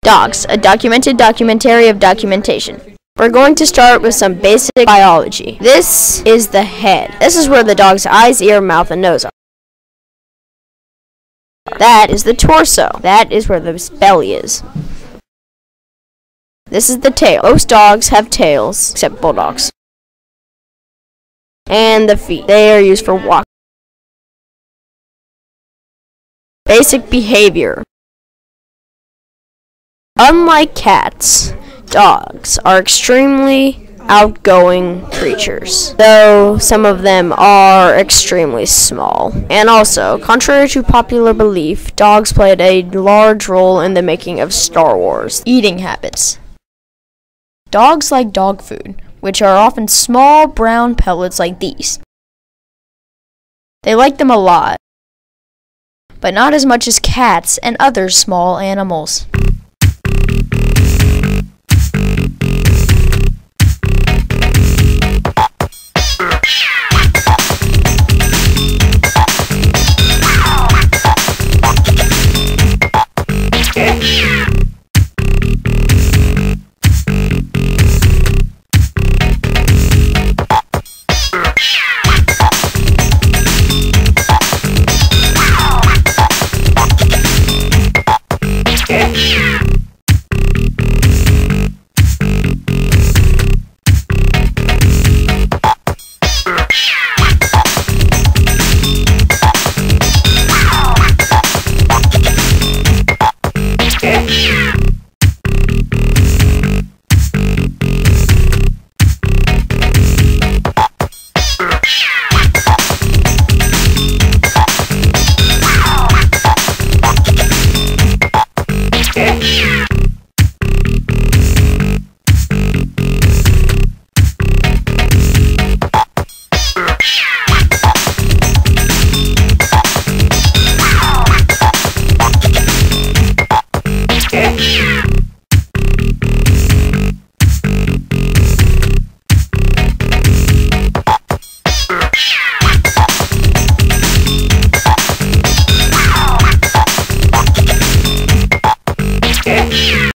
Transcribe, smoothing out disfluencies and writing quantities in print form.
Dogs, a documented documentary of documentation. We're going to start with some basic biology. This is the head. This is where the dog's eyes, ear, mouth, and nose are. That is the torso. That is where the belly is. This is the tail. Most dogs have tails, except bulldogs. And the feet. They are used for walking. Basic behavior. Unlike cats, dogs are extremely outgoing creatures, though some of them are extremely small. And also, contrary to popular belief, dogs played a large role in the making of Star Wars. Eating habits. Dogs like dog food, which are often small brown pellets like these. They like them a lot, but not as much as cats and other small animals.